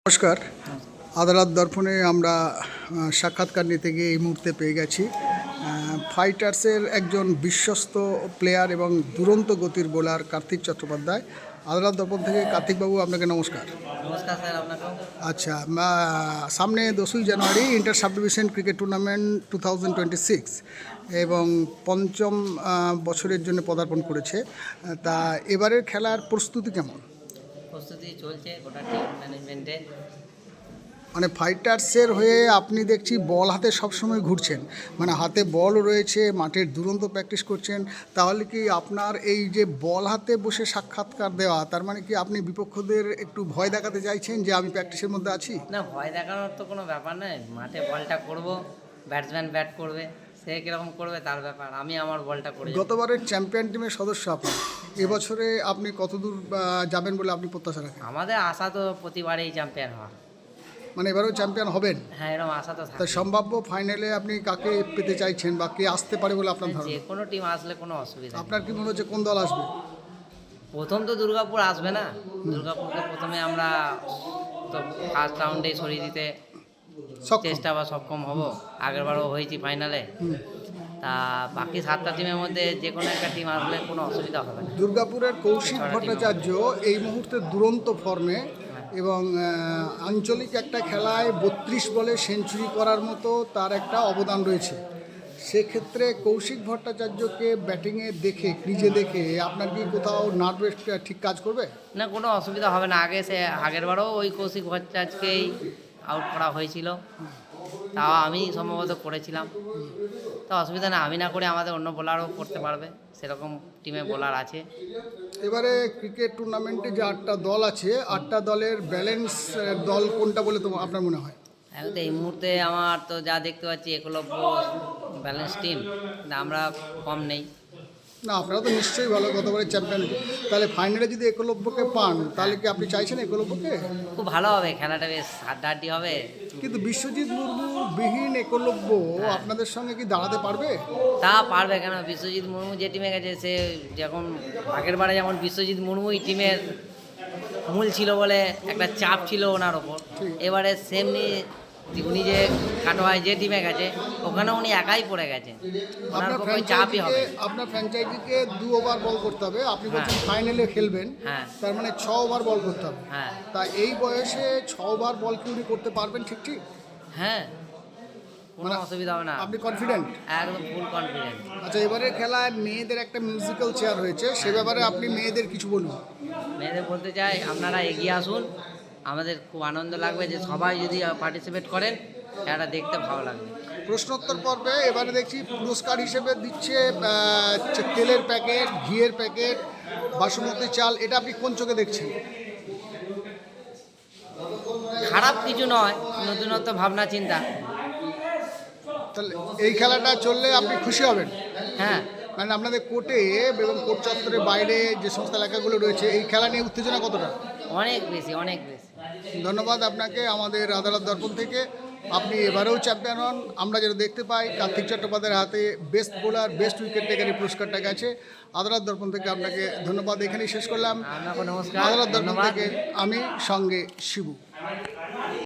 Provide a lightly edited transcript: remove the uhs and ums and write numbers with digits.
নমস্কার। আদালত দর্পণে আমরা সাক্ষাৎকার নিতে গিয়ে এই মুহূর্তে পেয়ে গেছি ফাইটার্সের একজন বিশ্বস্ত প্লেয়ার এবং দুরন্ত গতির বোলার কার্তিক চট্টোপাধ্যায়। আদালত দর্পণ থেকে কার্তিকবাবু, আপনাকে নমস্কার। নমস্কার স্যার, আপনাকেও। আচ্ছা, সামনে 10ই জানুয়ারি inter sub division cricket tournament 2026 এবং পঞ্চম বছরের জন্য পদার্পণ করেছে। তা এবারের খেলার প্রস্তুতি কেমন? প্রস্তুতি চলছে গোটা টিম ম্যানেজমেন্টে। মানে ফাইটার্সের হয়ে আপনি দেখছি বল হাতে সবসময় ঘুরছেন, মানে হাতে বল রয়েছে, মাঠের দুরন্ত প্র্যাকটিস করছেন। তাহলে কি আপনার এই যে বল হাতে বসে সাক্ষাৎকার দেওয়া, তার মানে কি আপনি বিপক্ষদের একটু ভয় দেখাতে চাইছেন যে আমি প্র্যাকটিসের মধ্যে আছি? না, ভয় দেখানোর তো কোনো ব্যাপার নয়। মাঠে বলটা করব, ব্যাটসম্যান ব্যাট করবে, সে কীরকম করবে তার ব্যাপার, আমি আমার বলটা করে যাব। গতবারের চ্যাম্পিয়ন টিমের সদস্য আপনি, এবছরে আপনি কতদূর যাবেন বলে আপনি প্রত্যাশা রাখেন? আমাদের আশা তো প্রতিবারেই চ্যাম্পিয়ন হওয়া। মানে এবারেও চ্যাম্পিয়ন হবেন? হ্যাঁ, এরকম আশা তো তা থাকে। সম্ভাব্য ফাইনালে আপনি কাকে পেতে চাইছেন বা কে আসতে পারে বলে আপনার যে ধারণা? কোনো টিম আসলে কোনো অসুবিধা নেই। আপনার কি মনে হচ্ছে কোন দল আসবে? প্রথম তো দুর্গাপুর আসবে না। দুর্গাপুরকে প্রথমে আমরা তো ফার্স্ট রাউন্ডে সরিয়ে দিতে সক্ষম? চেষ্টা বা সক্ষম হব। আগেরবারও হয়েছি ফাইনালে। তা বাকি 7টা টিমের মধ্যে যে কোনো একটা টিম আসলে কোনো অসুবিধা হবে না। দুর্গাপুরের কৌশিক ভট্টাচার্য এই মুহূর্তে দুরন্ত ফর্মে এবং আঞ্চলিক একটা খেলায় 32 বলে সেঞ্চুরি করার মতো তার একটা অবদান রয়েছে। সেক্ষেত্রে কৌশিক ভট্টাচার্যকে ব্যাটিংয়ে দেখে, ক্রিজে দেখে আপনার কি কোথাও নার্ভাস ঠিক কাজ করবে? না, কোনো অসুবিধা হবে না। আগেরবারও ওই কৌশিক ভট্টাচার্যকেই আউট করা হয়েছিল, তাও আমি সম্ভবত করেছিলাম। তা অসুবিধা না, আমি না করে আমাদের অন্য বোলারও করতে পারবে, সেরকম টিমে বোলার আছে। এবারে ক্রিকেট টুর্নামেন্টে যে 8টা দল আছে, 8টা দলের ব্যালেন্স দল কোনটা বলে আপনার মনে হয়? এখন তো এই মুহূর্তে আমার তো যা দেখতে পাচ্ছি একলব্য ব্যালেন্স টিম, আমরা কম নেই। না, আপনারা তো নিশ্চয়ই ভালো, গতবারের চ্যাম্পিয়ন। তাহলে ফাইনালে যদি একলব্যকে পান, তাহলে কি আপনি চাইছেন একলব্যকে? খুব ভালো হবে, খেলাটা বেশ হাড্ডাহাড্ডি হবে। কিন্তু বিশ্বজিৎ মুর্মু বিহীন একলব্য আপনাদের সঙ্গে কি দাঁড়াতে পারবে? তা পারবে কেন? বিশ্বজিৎ মুর্মু যে টিমে গেছে, সে যখন আগের বারে যেমন বিশ্বজিৎ মুর্মুই টিমের মূল ছিল বলে একটা চাপ ছিল ওনার ওপর, এবারে সেমনি উনি যে কাটোয়ায় যে টিমে গেছে ওখানে উনি একাই পড়ে গেছেন, ওনার আপনার পক্ষে চাপই হবে। আপনার ফ্র্যাঞ্চাইজিকে 2 ওভার বল করতে হবে, আপনি বলছেন ফাইনালে খেলবেন, হ্যাঁ। তার মানে 6 ওভার বল করতে হবে। হ্যাঁ। তা এই বয়সে 6 ওভার বল কি উনি করতে পারবেন? ঠিক ঠিক হ্যাঁ, কোনো মানে অসুবিধা হবে না, আপনি কনফিডেন্ট? একদম ফুল কনফিডেন্ট। আচ্ছা, এবারে খেলায় মেয়েদের একটা মিউজিক্যাল চেয়ার হয়েছে, সে ব্যাপারে আপনি মেয়েদের কিছু বলুন। মেয়েদের বলতে চাই, আপনারা এগিয়ে আসুন, আমাদের খুব আনন্দ লাগবে যে সবাই যদি পার্টিসিপেট করেন, এটা দেখতে ভালো লাগবে। প্রশ্নোত্তর পর্বে এবারে দেখছি পুরস্কার হিসেবে দিচ্ছে তেলের প্যাকেট, ঘিয়ের প্যাকেট, বাসমতি চাল। এটা আপনি কোন চোখে দেখছেন? খারাপ কিছু নয়, নতুনত্ব ভাবনা চিন্তা। তাহলে এই খেলাটা চললে আপনি খুশি হবেন? হ্যাঁ। মানে আপনাদের কোর্টে এবং কোর্ট চত্বরের বাইরে যে সমস্ত এলাকাগুলো রয়েছে, এই খেলা নিয়ে উত্তেজনা কতটা? অনেক বেশি, অনেক বেশি। ধন্যবাদ আপনাকে আমাদের আদালত দর্পণ থেকে। আপনি এবারেও চ্যাম্পিয়ন হন। আমরা যেটা দেখতে পাই, কার্তিক চট্টোপাধ্যায়ের হাতে best bowler, best wicket taker এই পুরস্কারটা গেছে। আদালত দর্পণ থেকে আপনাকে ধন্যবাদ, এখানেই শেষ করলাম। আপনাকে নমস্কার, আদালত দর্পণ ধন্যবাদ। থেকে আমি সঙ্গে শিবু।